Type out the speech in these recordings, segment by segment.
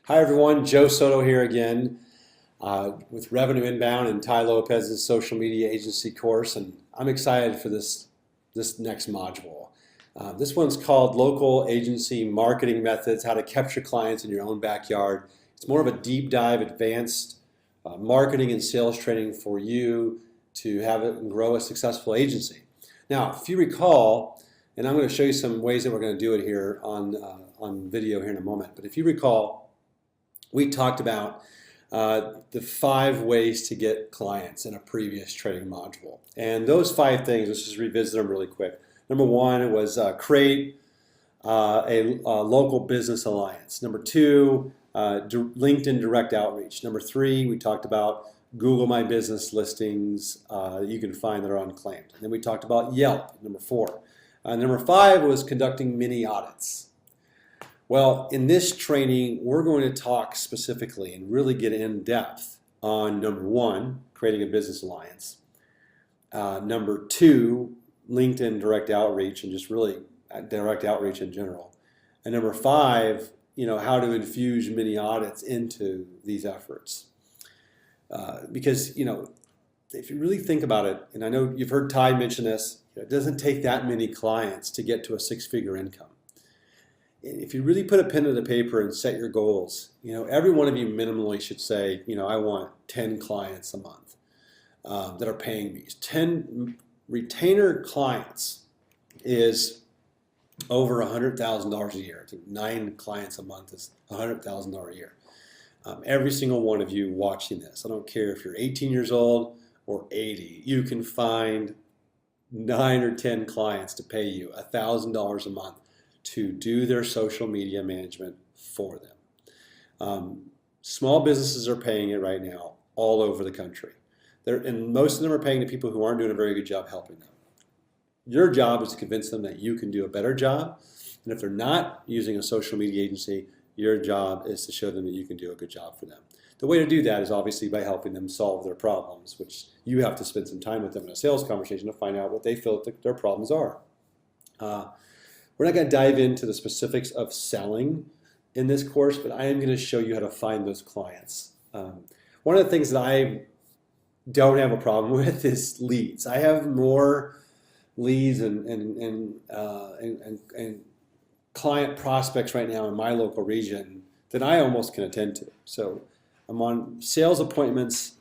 Hi everyone, Joe Soto here again with Revenue Inbound and Tai Lopez's Social Media Agency course, and I'm excited for this next module. This one's called Local Agency Marketing Methods, How to Capture Clients in Your Own Backyard. It's more of a deep dive, advanced marketing and sales training for you to have it and grow a successful agency. Now, if you recall, and I'm going to show you some ways that we're going to do it here on video here in a moment, but if you recall, we talked about the 5 ways to get clients in a previous training module. And those 5 things, let's just revisit them really quick. Number 1 was create a local business alliance. Number 2, LinkedIn direct outreach. Number 3, we talked about Google My Business listings you can find that are unclaimed. And then we talked about Yelp, number 4. Number 5 was conducting mini audits. Well, in this training, we're going to talk specifically and really get in depth on number 1, creating a business alliance. Number 2, LinkedIn direct outreach and just really direct outreach in general. And number 5, how to infuse mini audits into these efforts. Because, if you really think about it, and I know you've heard Tai mention this, it doesn't take that many clients to get to a 6-figure income. If you really put a pen to the paper and set your goals, every one of you minimally should say, I want 10 clients a month that are paying me. 10 retainer clients is over $100,000 a year. I think 9 clients a month is $100,000 a year. Every single one of you watching this, I don't care if you're 18 years old or 80, you can find 9 or 10 clients to pay you $1,000 a month to do their social media management for them. Small businesses are paying it right now all over the country. And most of them are paying to people who aren't doing a very good job helping them. Your job is to convince them that you can do a better job. And if they're not using a social media agency, your job is to show them that you can do a good job for them. The way to do that is obviously by helping them solve their problems, which you have to spend some time with them in a sales conversation to find out what they feel that their problems are. We're not going to dive into the specifics of selling in this course, but I am going to show you how to find those clients. One of the things that I don't have a problem with is leads. I have more leads and client prospects right now in my local region than I almost can attend to. So I'm on sales appointments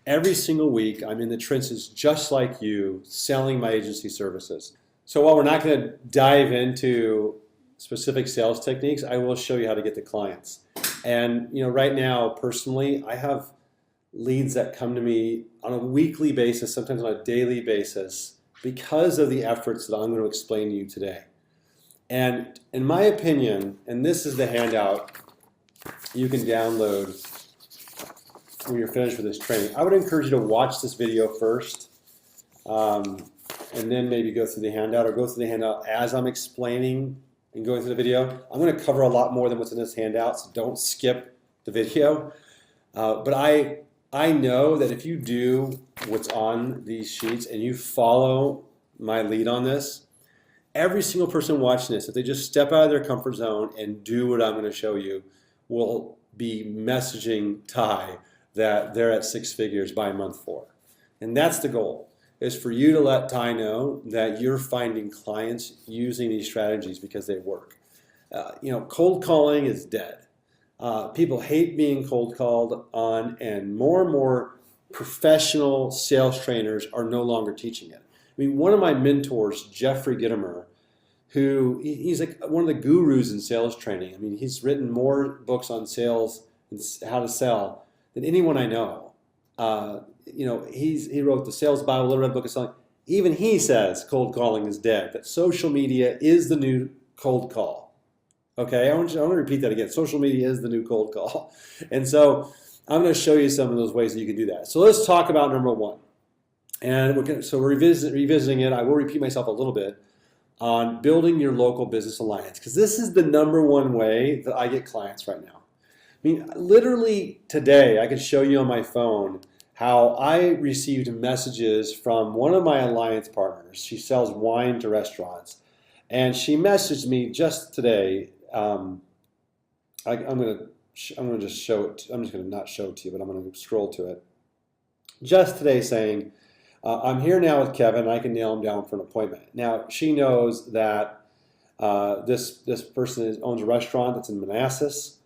every single week. I'm in the trenches just like you, selling my agency services. So while we're not going to dive into specific sales techniques, I will show you how to get the clients. And right now, personally, I have leads that come to me on a weekly basis, sometimes on a daily basis, because of the efforts that I'm going to explain to you today. And in my opinion, and this is the handout you can download when you're finished with this training, I would encourage you to watch this video first. And then maybe go through the handout, or go through the handout as I'm explaining and going through the video. I'm going to cover a lot more than what's in this handout, so don't skip the video. But I know that if you do what's on these sheets and you follow my lead on this, every single person watching this, if they just step out of their comfort zone and do what I'm going to show you, will be messaging Tai that they're at 6 figures by month 4. And that's the goal, is for you to let Tai know that you're finding clients using these strategies because they work. Cold calling is dead. People hate being cold called on, and more professional sales trainers are no longer teaching it. I mean, one of my mentors, Jeffrey Gitomer, he's like one of the gurus in sales training. I mean, he's written more books on sales and how to sell than anyone I know. He wrote the Sales Bible, Little Red Book of Selling. Even he says cold calling is dead, that social media is the new cold call. Okay, I want to repeat that again. Social media is the new cold call. And so I'm going to show you some of those ways that you can do that. So let's talk about number 1. And we're revisiting it. I will repeat myself a little bit on building your local business alliance, because this is the number 1 way that I get clients right now. I mean, literally today, I could show you on my phone how I received messages from one of my alliance partners. She sells wine to restaurants. And she messaged me just today. I'm going to I'm going to just show it. I'm just going to not show it to you, but I'm going to scroll to it. Just today saying, I'm here now with Kevin. I can nail him down for an appointment. Now, she knows that this person owns a restaurant that's in Manassas.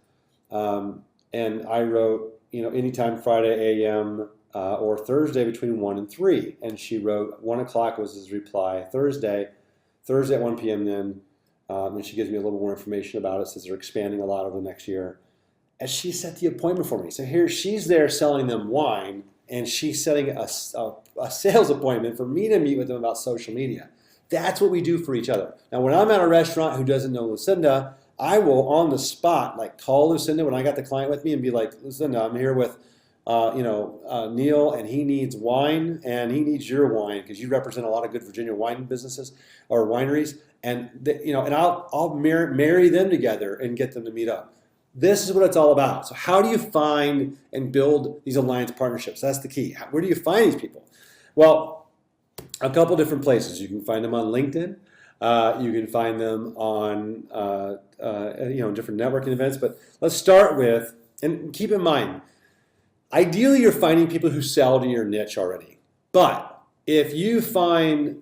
And I wrote, anytime Friday a.m. Or Thursday between 1 and 3. And she wrote 1 o'clock was his reply. Thursday at 1 p.m. then. And she gives me a little more information about it, says they're expanding a lot over the next year. And she set the appointment for me. So here she's there selling them wine, and she's setting a sales appointment for me to meet with them about social media. That's what we do for each other. Now, when I'm at a restaurant who doesn't know Lucinda, I will on the spot call Lucinda when I got the client with me and be like, Lucinda, I'm here with Neil, and he needs wine, and he needs your wine because you represent a lot of good Virginia wine businesses or wineries, and and I'll marry them together and get them to meet up. This is what it's all about. So how do you find and build these alliance partnerships? That's the key. Where do you find these people? Well, a couple different places. You can find them on LinkedIn. You can find them on different networking events. But let's start with, and keep in mind, ideally you're finding people who sell to your niche already. But if you find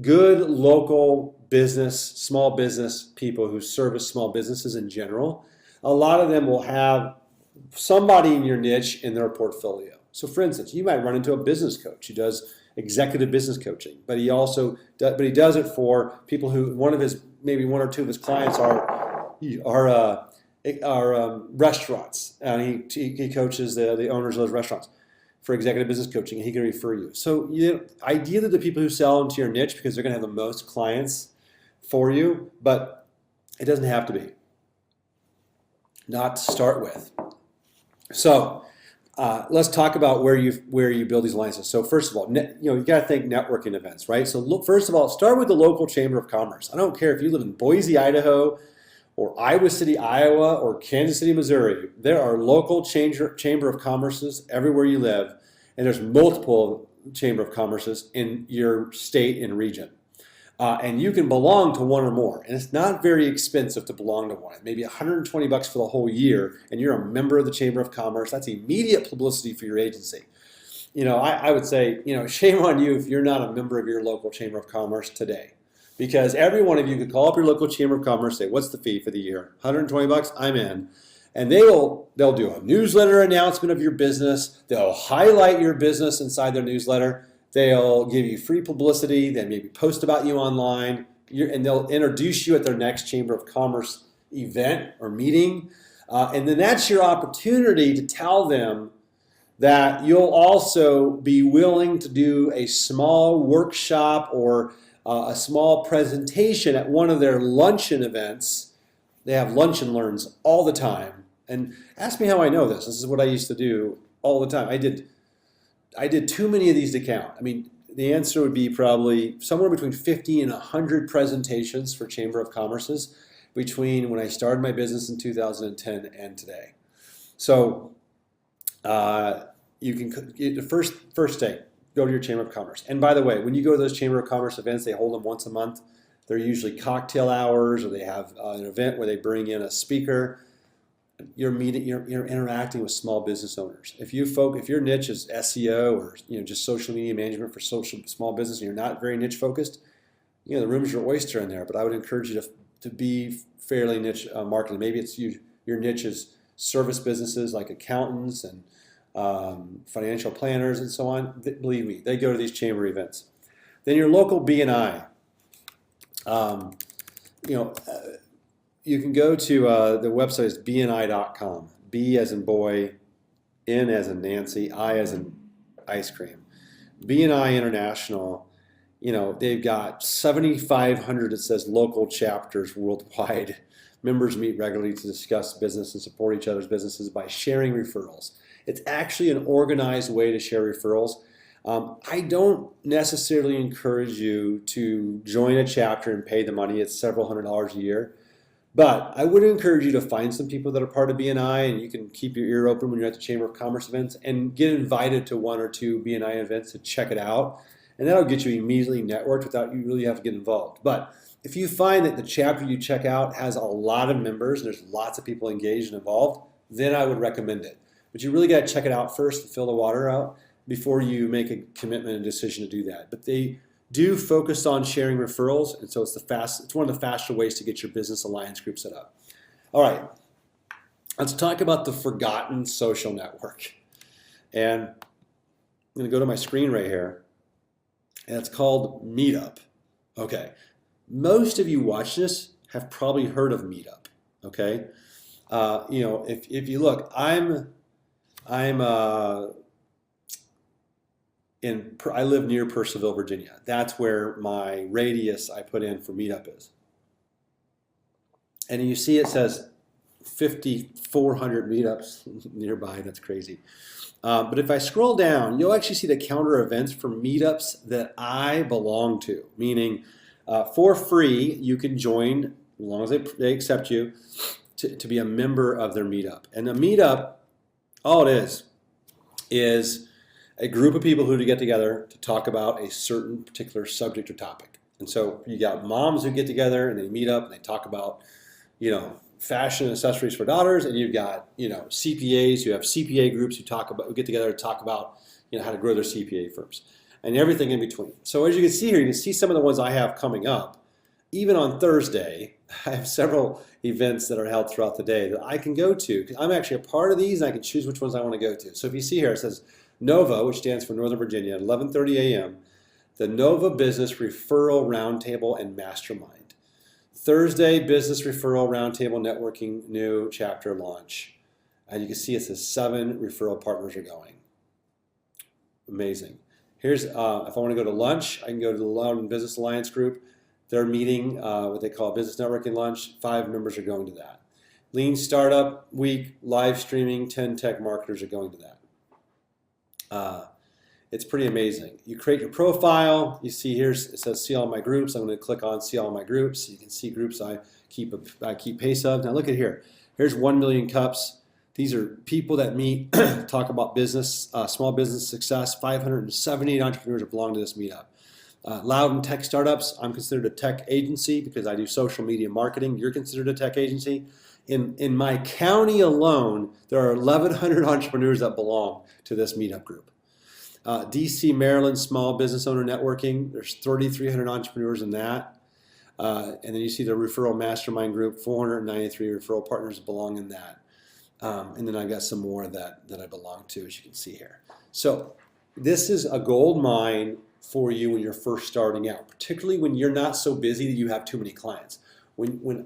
good local business, small business people who service small businesses in general, a lot of them will have somebody in your niche in their portfolio. So for instance, you might run into a business coach who does executive business coaching, but he does it for people who maybe one or two of his clients are restaurants, and he coaches the owners of those restaurants for executive business coaching, and he can refer you. So ideally the people who sell into your niche because they're going to have the most clients for you, but it doesn't have to be. Not to start with. So let's talk about where you build these alliances. So first of all, you got to think networking events, right? So look, first of all, start with the local chamber of commerce. I don't care if you live in Boise, Idaho, or Iowa City, Iowa, or Kansas City, Missouri. There are local chamber of commerces everywhere you live, and there's multiple chamber of commerces in your state and region. And you can belong to one or more. And it's not very expensive to belong to one. Maybe $120 for the whole year, and you're a member of the Chamber of Commerce. That's immediate publicity for your agency. I would say, shame on you if you're not a member of your local Chamber of Commerce today. Because every one of you could call up your local Chamber of Commerce, say, what's the fee for the year? $120, I'm in. And they'll do a newsletter announcement of your business. They'll highlight your business inside their newsletter. They'll give you free publicity. They maybe post about you online, and they'll introduce you at their next Chamber of Commerce event or meeting. And then that's your opportunity to tell them that you'll also be willing to do a small workshop or a small presentation at one of their luncheon events. They have lunch and learns all the time. And ask me how I know this. This is what I used to do all the time. I did too many of these to count. I mean, the answer would be probably somewhere between 50 and 100 presentations for Chamber of Commerce's between when I started my business in 2010 and today. So you can, the first day, go to your Chamber of Commerce. And by the way, when you go to those Chamber of Commerce events, they hold them once a month. They're usually cocktail hours, or they have an event where they bring in a speaker. You're interacting with small business owners. If your niche is SEO or just social media management for small business, and you're not very niche focused, the room's your oyster in there. But I would encourage you to be fairly niche marketing. Maybe it's your niche is service businesses like accountants and financial planners and so on. Believe me, they go to these chamber events. Then your local BNI. You can go to the website is bni.com. B as in boy, N as in Nancy, I as in ice cream. BNI International, they've got 7,500, it says, local chapters worldwide. Members meet regularly to discuss business and support each other's businesses by sharing referrals. It's actually an organized way to share referrals. I don't necessarily encourage you to join a chapter and pay the money. It's several $100s a year. But I would encourage you to find some people that are part of BNI, and you can keep your ear open when you're at the Chamber of Commerce events and get invited to 1 or 2 BNI events to check it out. And that'll get you immediately networked without you really have to get involved. But if you find that the chapter you check out has a lot of members and there's lots of people engaged and involved, then I would recommend it. But you really got to check it out first to fill the water out before you make a commitment and decision to do that. But they do focus on sharing referrals, and so it's one of the faster ways to get your business alliance group set up. All right, let's talk about the forgotten social network. And I'm going to go to my screen right here, and it's called Meetup. Okay, most of you watching this have probably heard of Meetup. Okay, if you look, I live near Purcellville, Virginia. That's where my radius I put in for Meetup is. And you see it says 5,400 meetups nearby. That's crazy. But if I scroll down, you'll actually see the calendar events for meetups that I belong to, meaning for free, you can join, as long as they accept you, to be a member of their meetup. And a meetup, all it is a group of people who get together to talk about a certain particular subject or topic. And so you got moms who get together and they meet up and they talk about, fashion and accessories for daughters, and you've got, CPAs who have CPA groups who get together to talk about, how to grow their CPA firms and everything in between. So as you can see here, you can see some of the ones I have coming up. Even on Thursday, I have several events that are held throughout the day that I can go to because I'm actually a part of these and I can choose which ones I want to go to. So if you see here, it says NOVA, which stands for Northern Virginia, at 11:30 a.m., the NOVA Business Referral Roundtable and Mastermind. Thursday, Business Referral Roundtable Networking New Chapter Launch. And you can see it says 7 referral partners are going. Amazing. Here's, if I want to go to lunch, I can go to the London Business Alliance Group. They're meeting what they call Business Networking Lunch. 5 members are going to that. Lean Startup Week, live streaming, 10 tech marketers are going to that. It's pretty amazing. You create your profile. You see here, it says see all my groups. I'm going to click on see all my groups. You can see groups I keep pace of. Now look at here. Here's 1 million cups. These are people that meet, talk about business, small business success. 578 entrepreneurs belong to this meetup. Loudon Tech Startups, I'm considered a tech agency because I do social media marketing. You're considered a tech agency. In my county alone, there are 1,100 entrepreneurs that belong to this meetup group. DC, Maryland Small Business Owner Networking, there's 3,300 entrepreneurs in that. And then you see the Referral Mastermind Group, 493 referral partners belong in that. And then I've got some more that I belong to, as you can see here. So this is a gold mine for you when you're first starting out, particularly when you're not so busy that you have too many clients. When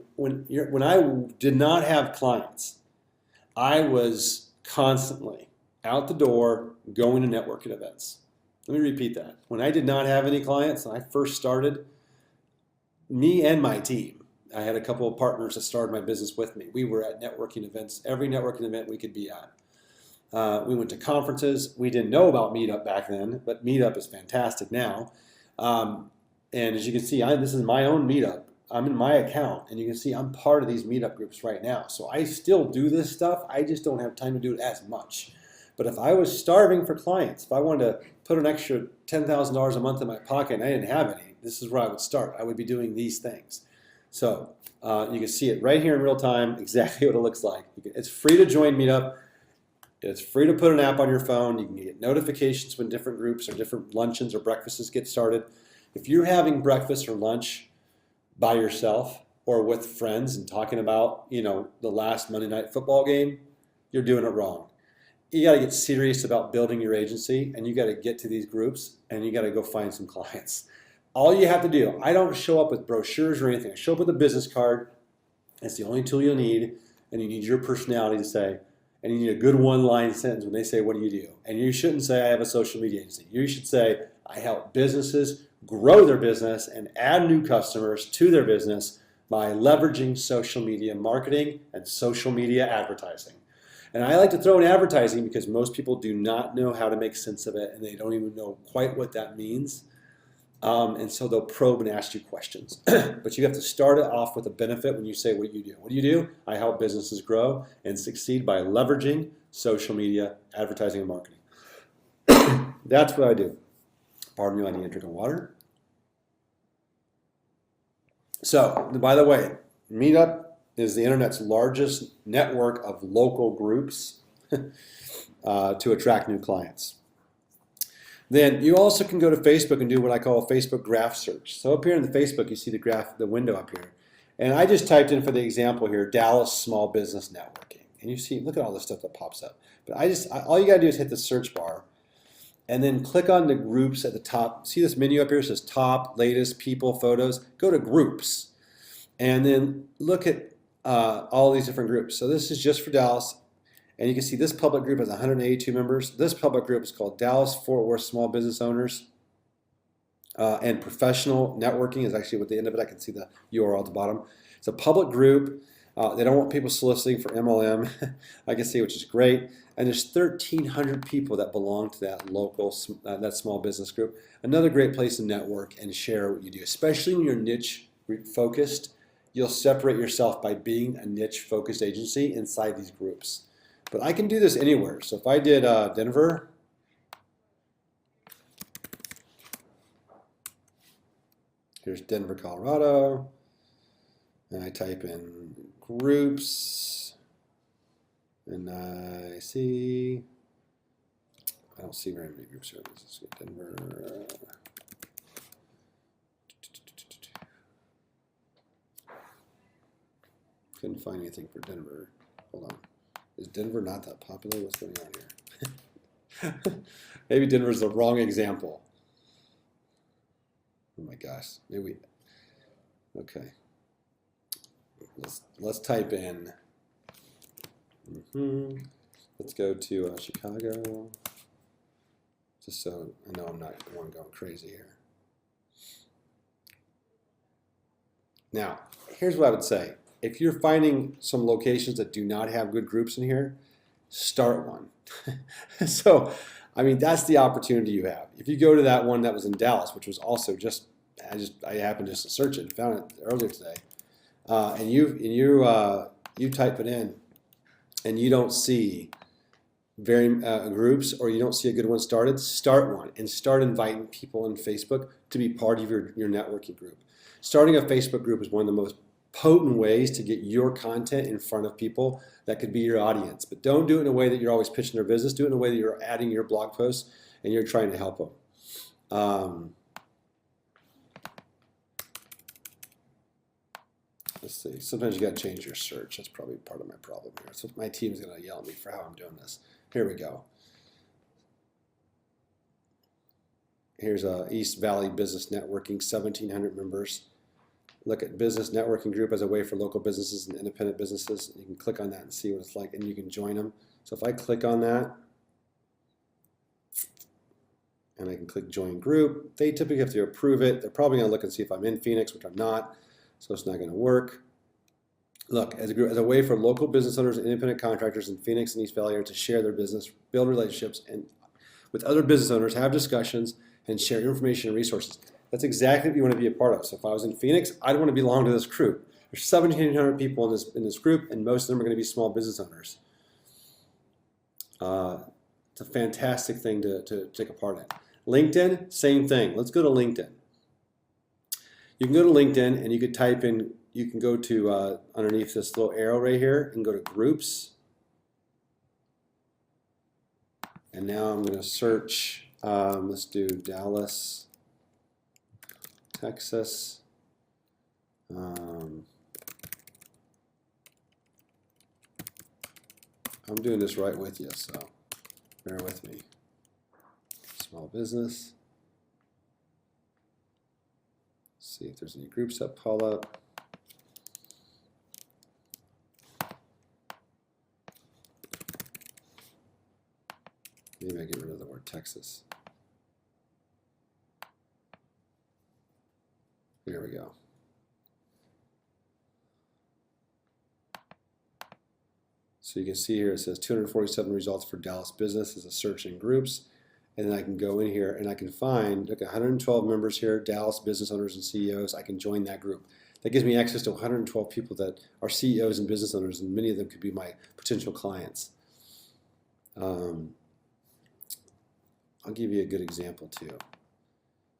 I did not have clients, I was constantly out the door going to networking events. Let me repeat that. When I did not have any clients and I first started, me and my team, I had a couple of partners that started my business with me. We were at networking events, every networking event we could be at. We went to conferences. We didn't know about Meetup back then, but Meetup is fantastic now. And as you can see, this is my own Meetup. I'm in my account, and you can see I'm part of these Meetup groups right now. So I still do this stuff. I just don't have time to do it as much. But if I was starving for clients, if I wanted to put an extra $10,000 a month in my pocket and I didn't have any, this is where I would start. I would be doing these things. So you can see it right here in real time, exactly what it looks like. It's free to join Meetup. It's free to put an app on your phone. You can get notifications when different groups or different luncheons or breakfasts get started. If you're having breakfast or lunch by yourself or with friends and talking about, the last Monday night football game, you're doing it wrong. You got to get serious about building your agency, and you got to get to these groups, and you got to go find some clients. All you have to do, I don't show up with brochures or anything. I show up with a business card. It's the only tool you'll need, and you need your personality to say, and you need a good one-line sentence when they say, what do you do? And you shouldn't say, I have a social media agency. You should say, I help businesses grow their business and add new customers to their business by leveraging social media marketing and social media advertising. And I like to throw in advertising because most people do not know how to make sense of it, and they don't even know quite what that means. And so they'll probe and ask you questions. But you have to start it off with a benefit when you say what you do. What do you do? I help businesses grow and succeed by leveraging social media, advertising, and marketing. That's what I do. Pardon me, I need to drink of water. So, by the way, Meetup is the internet's largest network of local groups to attract new clients. Then you also can go to Facebook and do what I call a Facebook graph search. So up here in the Facebook, you see the graph, the window up here. And I just typed in for the example here, Dallas Small Business Networking. And you see, look at all the stuff that pops up. But all you gotta do is hit the search bar and then click on the groups at the top. See this menu up here? It says top, latest, people, photos. Go to groups and then look at all these different groups. So this is just for Dallas. And you can see this public group has 182 members. This public group is called Dallas Fort Worth Small Business Owners. And professional networking is actually at the end of it. I can see the URL at the bottom. It's a public group. They don't want people soliciting for MLM. I can see, which is great. And there's 1,300 people that belong to that local, that small business group. Another great place to network and share what you do, especially when you're niche focused. You'll separate yourself by being a niche focused agency inside these groups. But I can do this anywhere. So if I did Denver, here's Denver, Colorado, and I type in groups, and I don't see very many groups here. Let's get Denver. Couldn't find anything for Denver. Hold on. Is Denver not that popular? What's going on here? Maybe Denver's the wrong example. Oh my gosh. Maybe. Okay. Let's type in. Let's go to Chicago. Just so I know I'm not the one going crazy here. Now, here's what I would say. If you're finding some locations that do not have good groups in here, start one. So, I mean, that's the opportunity you have. If you go to that one that was in Dallas, which was also I happened just to search it and found it earlier today, and you type it in, and you don't see very groups, or you don't see a good one started, start one and start inviting people on Facebook to be part of your networking group. Starting a Facebook group is one of the most potent ways to get your content in front of people that could be your audience. But don't do it in a way that you're always pitching their business. Do it in a way that you're adding your blog posts and you're trying to help them. Let's see. Sometimes you got to change your search. That's probably part of my problem here. So my team's going to yell at me for how I'm doing this. Here we go. Here's East Valley Business Networking, 1,700 members. Look at business networking group as a way for local businesses and independent businesses. You can click on that and see what it's like, and you can join them. So if I click on that, and I can click join group, they typically have to approve it. They're probably going to look and see if I'm in Phoenix, which I'm not, so it's not going to work. Look, as a way for local business owners and independent contractors in Phoenix and East Valley area to share their business, build relationships, and with other business owners, have discussions, and share information and resources. That's exactly what you want to be a part of. So if I was in Phoenix, I'd want to belong to this group. There's 1,700 people in this group, and most of them are going to be small business owners. It's a fantastic thing to take a part in. LinkedIn, same thing. Let's go to LinkedIn. You can go to LinkedIn, and you could type in, you can go to underneath this little arrow right here and go to groups. And now I'm going to search, let's do Dallas, Texas. I'm doing this right with you, so bear with me. Small business. See if there's any groups that pull up. Maybe I get rid of the word Texas. Here we go. So you can see here it says 247 results for Dallas business as a search in groups. And then I can go in here and I can find, look, 112 members here, Dallas business owners and CEOs. I can join that group. That gives me access to 112 people that are CEOs and business owners, and many of them could be my potential clients. I'll give you a good example too.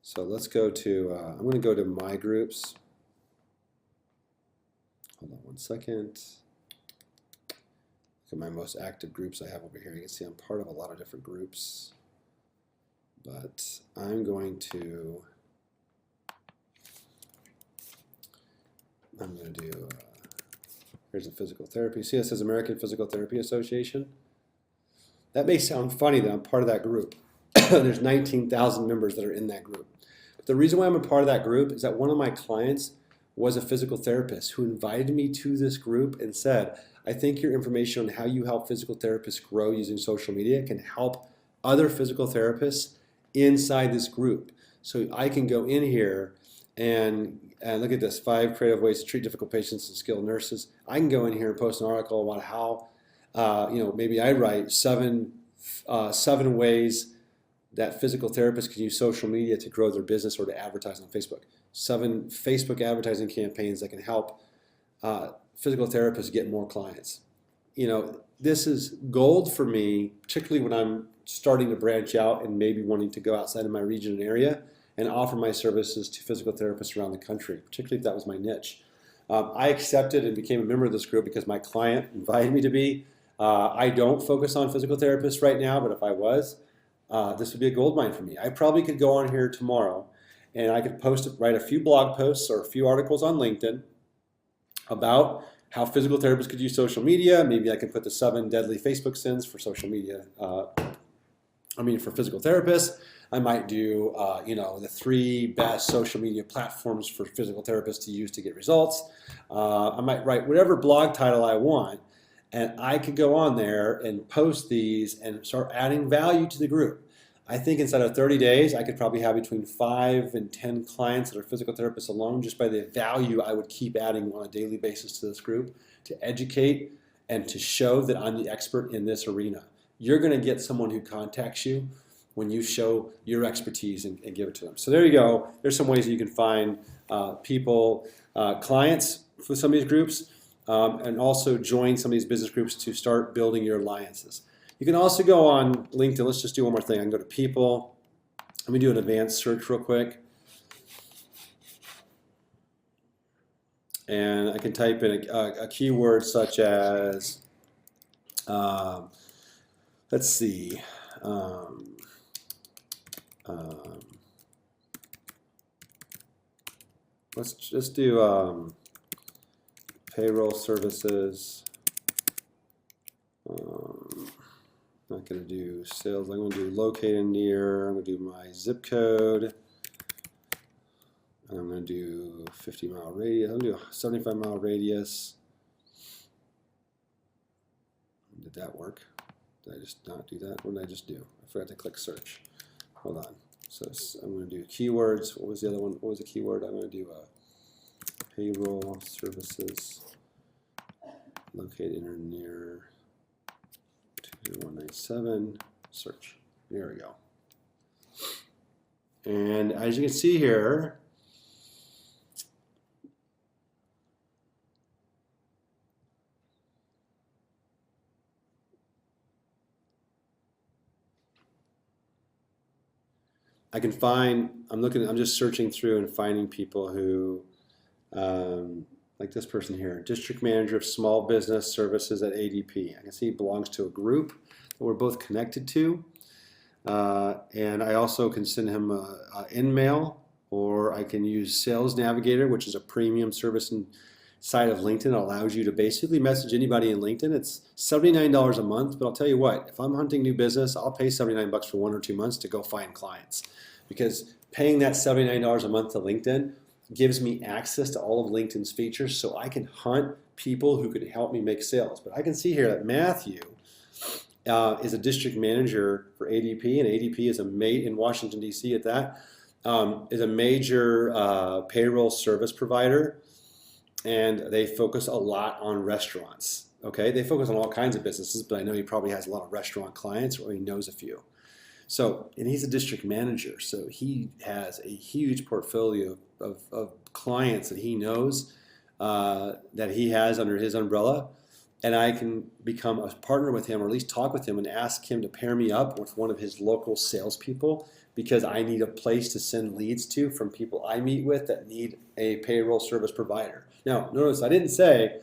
So let's go to, I'm going to go to my groups. hold on one second. Look at my most active groups I have over here. You can see I'm part of a lot of different groups, but I'm going to do, here's a physical therapy. See, it says American Physical Therapy Association. That may sound funny that I'm part of that group. There's 19,000 members that are in that group. But the reason why I'm a part of that group is that one of my clients was a physical therapist who invited me to this group and said, I think your information on how you help physical therapists grow using social media can help other physical therapists inside this group. So I can go in here and look at this, 5 creative ways to treat difficult patients and skilled nurses. I can go in here and post an article about how, maybe I write seven ways that physical therapists can use social media to grow their business or to advertise on Facebook. 7 Facebook advertising campaigns that can help physical therapists get more clients. This is gold for me, particularly when I'm starting to branch out and maybe wanting to go outside of my region and area and offer my services to physical therapists around the country, particularly if that was my niche. I accepted and became a member of this group because my client invited me to be. I don't focus on physical therapists right now, but if I was, this would be a gold mine for me. I probably could go on here tomorrow and I could write a few blog posts or a few articles on LinkedIn about how physical therapists could use social media. Maybe I can put the 7 deadly Facebook sins for social media. For physical therapists. I might do, the 3 best social media platforms for physical therapists to use to get results. I might write whatever blog title I want, and I could go on there and post these and start adding value to the group. I think inside of 30 days, I could probably have between 5 and 10 clients that are physical therapists alone, just by the value I would keep adding on a daily basis to this group to educate and to show that I'm the expert in this arena. You're going to get someone who contacts you when you show your expertise and give it to them. So there you go. There's some ways that you can find clients for some of these groups, and also join some of these business groups to start building your alliances. You can also go on LinkedIn. Let's just do one more thing. I can go to people. Let me do an advanced search real quick. And I can type in a keyword such as, let's see, let's just do payroll services. I'm not going to do sales. I'm going to do located near. I'm going to do my zip code. And I'm going to do 50-mile radius. I'm going to do a 75-mile radius. Did that work? Did I just not do that? What did I just do? I forgot to click search. Hold on. So I'm going to do keywords. What was the other one? What was the keyword? I'm going to do payroll services located near 20197. Search. There we go. And as you can see here, I can find, I'm just searching through and finding people who, like this person here, District Manager of Small Business Services at ADP. I can see he belongs to a group that we're both connected to. And I also can send him an in-mail, or I can use Sales Navigator, which is a premium service inside of LinkedIn. It allows you to basically message anybody in LinkedIn. It's $79 a month, but I'll tell you what, if I'm hunting new business, I'll pay $79 for 1 or 2 months to go find clients. Because paying that $79 a month to LinkedIn gives me access to all of LinkedIn's features, so I can hunt people who could help me make sales. But I can see here that Matthew is a district manager for ADP, and ADP is in Washington, D.C. at that, is a major payroll service provider, and they focus a lot on restaurants. Okay, they focus on all kinds of businesses, but I know he probably has a lot of restaurant clients, or he knows a few. So, and he's a district manager, so he has a huge portfolio of clients that he knows that he has under his umbrella, and I can become a partner with him, or at least talk with him and ask him to pair me up with one of his local salespeople, because I need a place to send leads to from people I meet with that need a payroll service provider. Now, notice I didn't say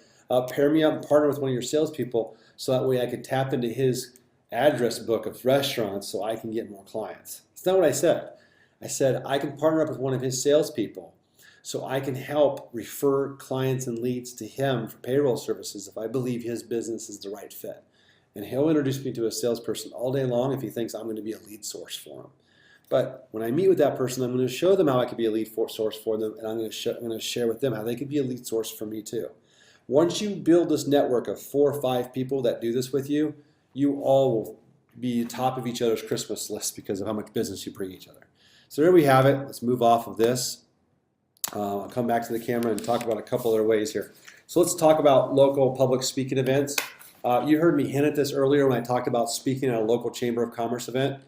pair me up and partner with one of your salespeople so that way I could tap into his address book of restaurants so I can get more clients. That's not what I said. I said I can partner up with one of his salespeople so I can help refer clients and leads to him for payroll services if I believe his business is the right fit. And he'll introduce me to a salesperson all day long if he thinks I'm going to be a lead source for him. But when I meet with that person, I'm going to show them how I could be a lead source for them, and I'm going to share with them how they could be a lead source for me too. Once you build this network of 4 or 5 people that do this with you, you all will be top of each other's Christmas list because of how much business you bring each other. So there we have it. Let's move off of this. I'll come back to the camera and talk about a couple other ways here. So let's talk about local public speaking events. You heard me hint at this earlier when I talked about speaking at a local Chamber of Commerce event.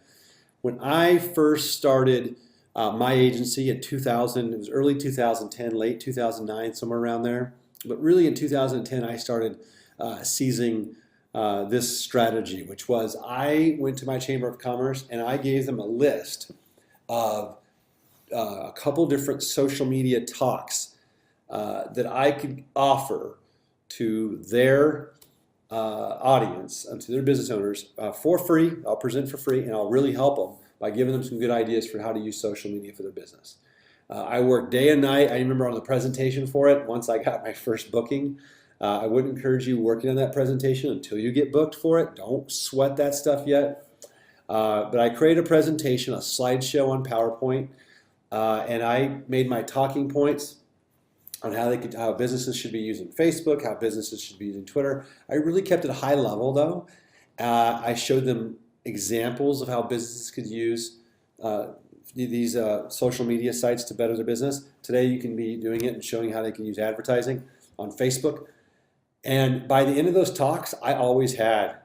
When I first started my agency in 2000, it was early 2010, late 2009, somewhere around there. But really in 2010, I started seizing this strategy, which was I went to my Chamber of Commerce and I gave them a list of a couple different social media talks that I could offer to their audience and to their business owners for free. I'll present for free and I'll really help them by giving them some good ideas for how to use social media for their business. I worked day and night. I remember on the presentation for it, once I got my first booking, I would encourage you working on that presentation until you get booked for it. Don't sweat that stuff yet. But I created a presentation, a slideshow on PowerPoint, and I made my talking points on how businesses should be using Facebook, how businesses should be using Twitter. I really kept it high level though. I showed them examples of how businesses could use these social media sites to better their business. Today you can be doing it and showing how they can use advertising on Facebook. And by the end of those talks, I always had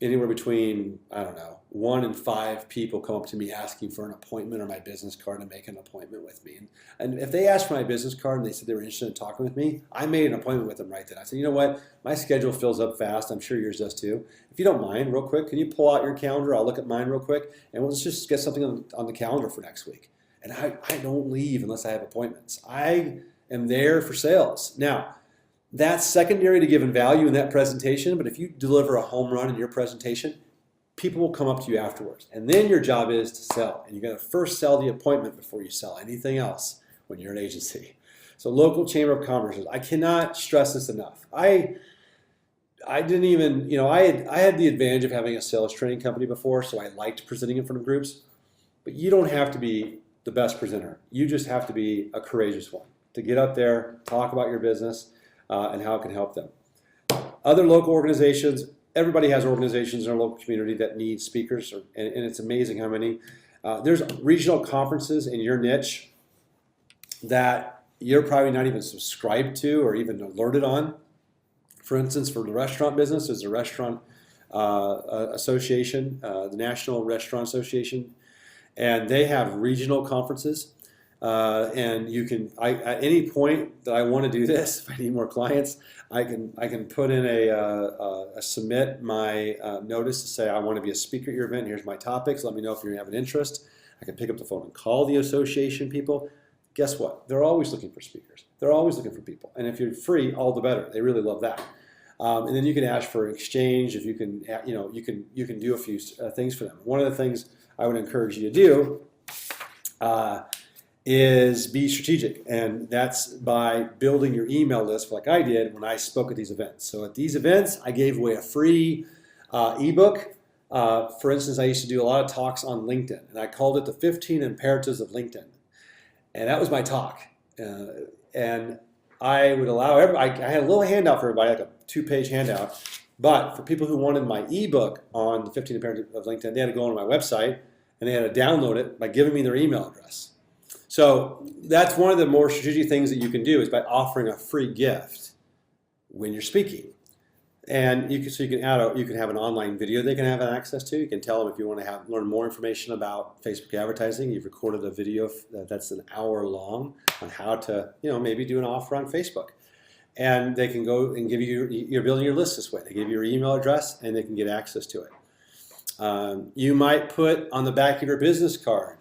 anywhere between, I don't know, 1 and 5 people come up to me asking for an appointment or my business card to make an appointment with me. And if they asked for my business card and they said they were interested in talking with me, I made an appointment with them right then. I said, you know what, my schedule fills up fast. I'm sure yours does too. If you don't mind, real quick, can you pull out your calendar? I'll look at mine real quick, and let's just get something on the calendar for next week. And I don't leave unless I have appointments. I am there for sales. Now, that's secondary to giving value in that presentation, but if you deliver a home run in your presentation, people will come up to you afterwards. And then your job is to sell. And you got to first sell the appointment before you sell anything else when you're an agency. So local Chamber of Commerce, I cannot stress this enough. I didn't even, I had the advantage of having a sales training company before, so I liked presenting in front of groups. But you don't have to be the best presenter. You just have to be a courageous one to get up there, talk about your business, and how it can help them. Other local organizations, everybody has organizations in our local community that need speakers, and it's amazing how many. There's regional conferences in your niche that you're probably not even subscribed to or even alerted on. For instance, for the restaurant business, there's a restaurant association, the National Restaurant Association, and they have regional conferences. And you can, at any point that I want to do this, if I need more clients, I can put in a submit my notice to say I want to be a speaker at your event. Here's my topics. Let me know if you have an interest. I can pick up the phone and call the association people. Guess what? They're always looking for speakers. They're always looking for people. And if you're free, all the better. They really love that. And then you can ask for exchange. If you can, you can do a few things for them. One of the things I would encourage you to do is be strategic, and that's by building your email list like I did when I spoke at these events. So at these events, I gave away a free ebook. For instance, I used to do a lot of talks on LinkedIn, and I called it the 15 Imperatives of LinkedIn. And that was my talk. And I would allow everybody, I had a little handout for everybody, like a 2-page handout. But for people who wanted my ebook on the 15 Imperatives of LinkedIn, they had to go on my website, and they had to download it by giving me their email address. So that's one of the more strategic things that you can do is by offering a free gift when you're speaking. And you can have an online video they can have access to. You can tell them if you want to learn more information about Facebook advertising. You've recorded a video that's an hour long on how to maybe do an offer on Facebook. And they can go and give you're building your list this way. They give you your email address and they can get access to it. You might put on the back of your business card,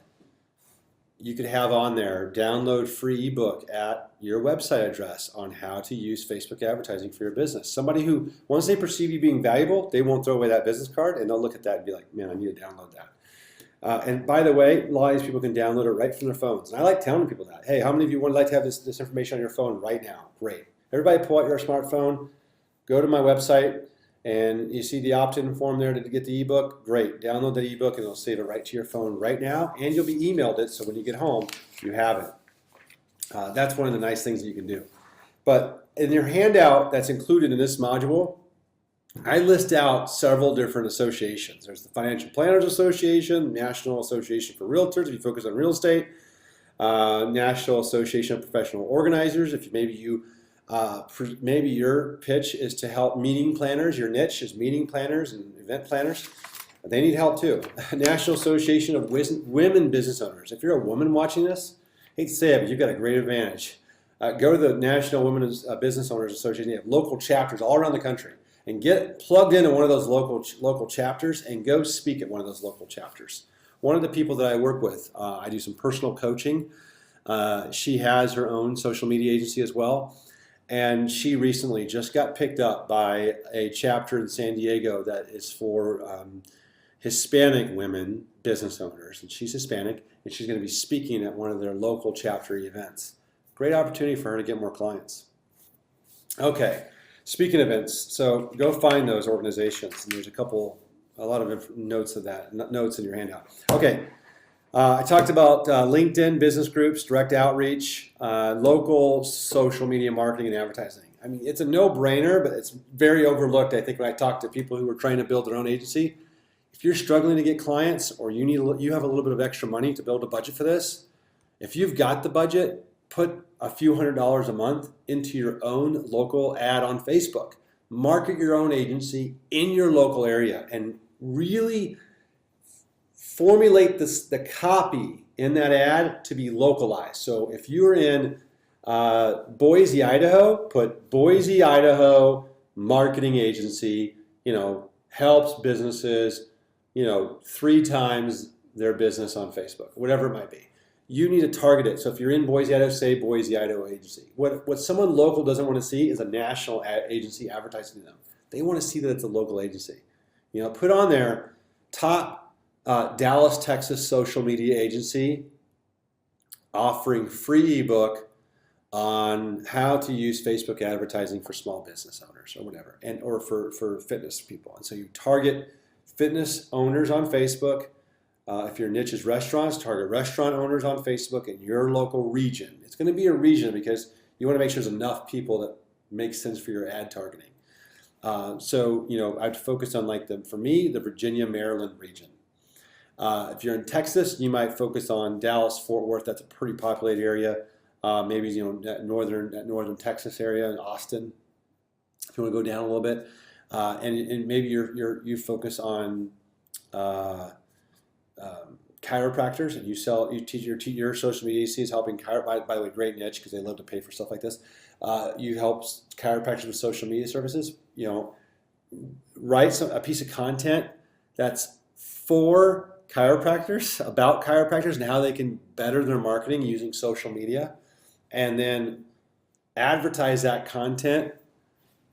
you could have on there, download free ebook at your website address on how to use Facebook advertising for your business. Somebody who, once they perceive you being valuable, they won't throw away that business card, and they'll look at that and be like, man, I need to download that. And by the way, a lot of these people can download it right from their phones. And I like telling people that. Hey, how many of you would like to have this information on your phone right now? Great. Everybody pull out your smartphone, go to my website, and you see the opt-in form there to get the ebook. Great. Download the ebook, and it'll save it right to your phone right now. And you'll be emailed it, so when you get home, you have it. That's one of the nice things that you can do. But in your handout that's included in this module, I list out several different associations. There's the Financial Planners Association, National Association for Realtors, if you focus on real estate, National Association of Professional Organizers, if maybe your pitch is to help meeting planners, your niche is meeting planners and event planners, they need help too. National Association of Women Business Owners. If you're a woman watching this, I hate to say it, but you've got a great advantage. Go to the National Women Business Owners Association. They have local chapters all around the country. And get plugged into one of those local chapters and go speak at one of those local chapters. One of the people that I work with, I do some personal coaching. She has her own social media agency as well. And she recently just got picked up by a chapter in San Diego that is for Hispanic women business owners. And she's Hispanic, and she's going to be speaking at one of their local chapter events. Great opportunity for her to get more clients. Okay. Speaking of events, so go find those organizations. And there's a lot of notes of that, notes in your handout. Okay, I talked about LinkedIn, business groups, direct outreach, local social media marketing and advertising. I mean, it's a no-brainer, but it's very overlooked, I think, when I talk to people who are trying to build their own agency. If you're struggling to get clients or you have a little bit of extra money to build a budget for this, if you've got the budget, put a few $100s a month into your own local ad on Facebook. Market your own agency in your local area and really formulate the copy in that ad to be localized. So if you're in Boise, Idaho, put Boise, Idaho marketing agency, helps businesses, 3 times their business on Facebook, whatever it might be. You need to target it. So if you're in Boise, Idaho, say Boise, Idaho agency. What someone local doesn't want to see is a national agency advertising them. They want to see that it's a local agency. Put on there, top Dallas, Texas social media agency offering free ebook on how to use Facebook advertising for small business owners or whatever, or for fitness people. And so you target fitness owners on Facebook. If your niche is restaurants, target restaurant owners on Facebook in your local region. It's going to be a region because you want to make sure there's enough people that make sense for your ad targeting. I'd focus on for me, the Virginia, Maryland region. If you're in Texas, you might focus on Dallas, Fort Worth. That's a pretty populated area. Maybe that northern Texas area in Austin. If you want to go down a little bit, and maybe you focus on chiropractors, and you teach your social media agency is helping by the way, great niche because they love to pay for stuff like this. You help chiropractors with social media services. Write a piece of content that's for chiropractors, about chiropractors and how they can better their marketing using social media, and then advertise that content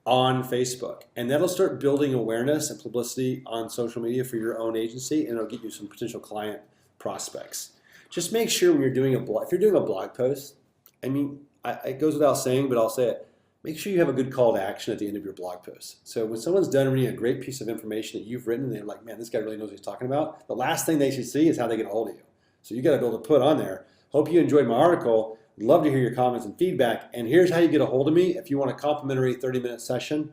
on Facebook, and that'll start building awareness and publicity on social media for your own agency, and it'll get you some potential client prospects. Just make sure when you're doing if you're doing a blog post, it goes without saying, but I'll say it, make sure you have a good call to action at the end of your blog post. So when someone's done reading a great piece of information that you've written, and they're like, man, this guy really knows what he's talking about, the last thing they should see is how they get a hold of you. So you got to be able to put on there, hope you enjoyed my article. I'd love to hear your comments and feedback. And here's how you get a hold of me if you want a complimentary 30-minute session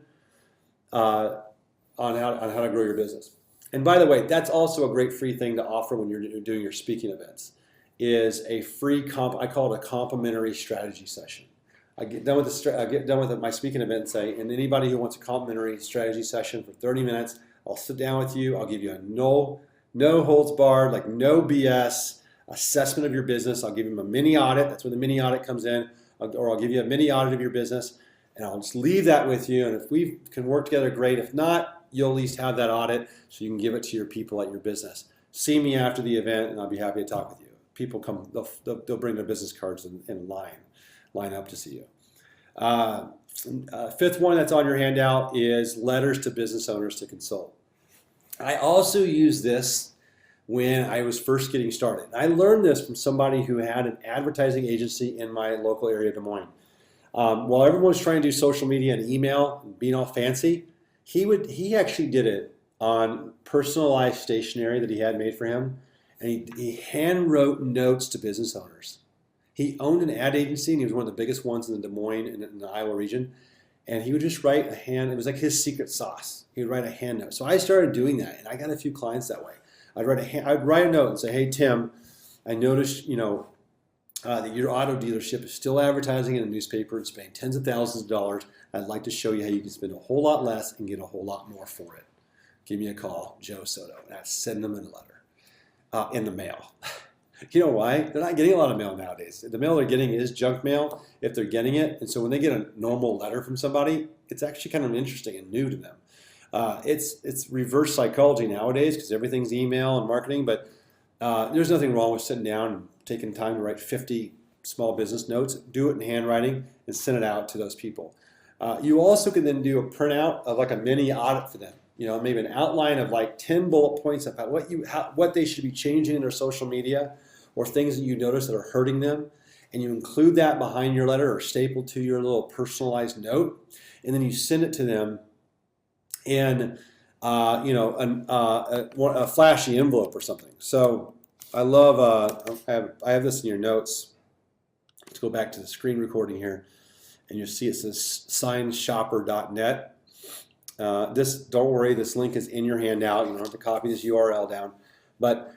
on how to grow your business. And by the way, that's also a great free thing to offer when you're doing your speaking events, is a free I call it a complimentary strategy session. I get done with my speaking event and say, and anybody who wants a complimentary strategy session for 30 minutes, I'll sit down with you. I'll give you a no holds barred, like no BS assessment of your business. I'll give you a mini audit. That's where the mini audit comes in. Or I'll give you a mini audit of your business, and I'll just leave that with you. And if we can work together, great. If not, you'll at least have that audit so you can give it to your people at your business. See me after the event, and I'll be happy to talk with you. people come, they'll bring their business cards in line up to see you. Fifth one that's on your handout is letters to business owners to consult. I also use this when I was first getting started. I learned this from somebody who had an advertising agency in my local area of Des Moines. While everyone was trying to do social media and email and being all fancy, he actually did it on personalized stationery that he had made for him, and he hand wrote notes to business owners. He owned an ad agency, and he was one of the biggest ones in the Des Moines and in the Iowa region. And he would just write a hand, it was like his secret sauce. He would write a hand note. So I started doing that, and I got a few clients that way. I'd write a note and say, hey, Tim, I noticed, that your auto dealership is still advertising in a newspaper and spending tens of thousands of dollars. I'd like to show you how you can spend a whole lot less and get a whole lot more for it. Give me a call, Joe Soto. And I'd send them in a letter in the mail. You know why? They're not getting a lot of mail nowadays. The mail they're getting is junk mail if they're getting it. And so when they get a normal letter from somebody, it's actually kind of interesting and new to them. It's reverse psychology nowadays because everything's email and marketing, but there's nothing wrong with sitting down and taking time to write 50 small business notes, do it in handwriting, and send it out to those people. You also can then do a printout of like a mini audit for them. Maybe an outline of like 10 bullet points about what they should be changing in their social media or things that you notice that are hurting them, and you include that behind your letter or stapled to your little personalized note, and then you send it to them in a flashy envelope or something. So I love, I have this in your notes. Let's go back to the screen recording here, and you'll see it says signshopper.net. Don't worry, this link is in your handout. You don't have to copy this URL down. But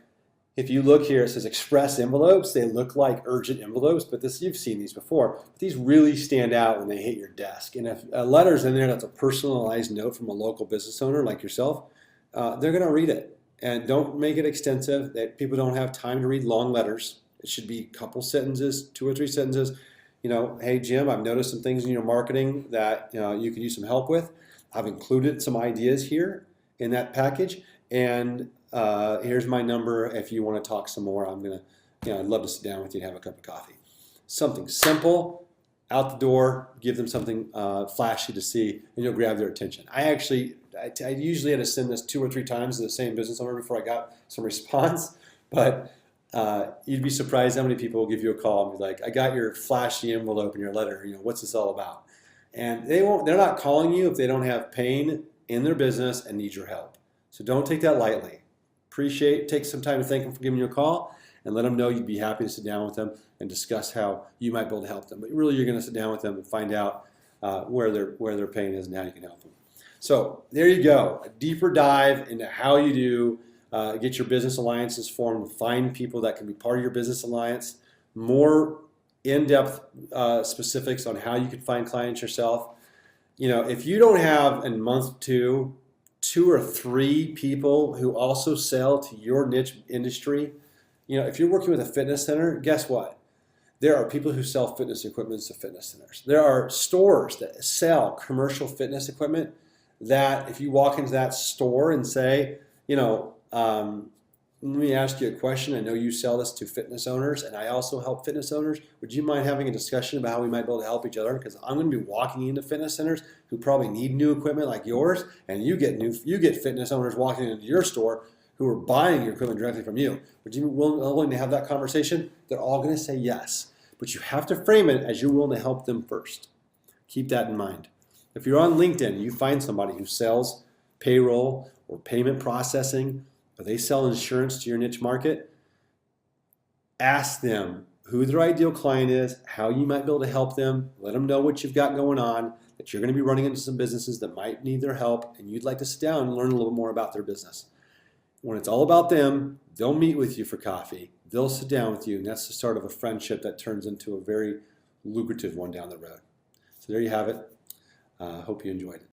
if you look here, it says express envelopes. They look like urgent envelopes, but you've seen these before. But these really stand out when they hit your desk. And if a letter's in there that's a personalized note from a local business owner like yourself, they're going to read it. And don't make it extensive. People don't have time to read long letters. It should be a couple sentences, 2 or 3 sentences. Hey, Jim, I've noticed some things in your marketing that you could use some help with. I've included some ideas here in that package, and here's my number if you want to talk some more. I'd love to sit down with you and have a cup of coffee. Something simple, out the door, give them something flashy to see, and you'll grab their attention. I usually had to send this 2 or 3 times to the same business owner before I got some response, but you'd be surprised how many people will give you a call and be like, I got your flashy envelope in your letter, what's this all about? And they're not calling you if they don't have pain in their business and need your help. So don't take that lightly. Take some time to thank them for giving you a call and let them know you'd be happy to sit down with them and discuss how you might be able to help them. But really, you're going to sit down with them and find out where their pain is and how you can help them. So there you go, a deeper dive into how you do get your business alliances formed, find people that can be part of your business alliance, more in-depth specifics on how you can find clients yourself. If you don't have in month 2 or 3 people who also sell to your niche industry, if you're working with a fitness center, guess what? There are people who sell fitness equipment to fitness centers. There are stores that sell commercial fitness equipment that if you walk into that store and say, let me ask you a question. I know you sell this to fitness owners, and I also help fitness owners. Would you mind having a discussion about how we might be able to help each other? Because I'm going to be walking into fitness centers who probably need new equipment like yours, and you get fitness owners walking into your store who are buying your equipment directly from you. Would you be willing to have that conversation? They're all going to say yes, but you have to frame it as you're willing to help them first. Keep that in mind. If you're on LinkedIn, you find somebody who sells payroll or payment processing, or they sell insurance to your niche market, ask them who their ideal client is, how you might be able to help them, let them know what you've got going on, that you're going to be running into some businesses that might need their help, and you'd like to sit down and learn a little more about their business. When it's all about them, they'll meet with you for coffee, they'll sit down with you, and that's the start of a friendship that turns into a very lucrative one down the road. So there you have it. Hope you enjoyed it.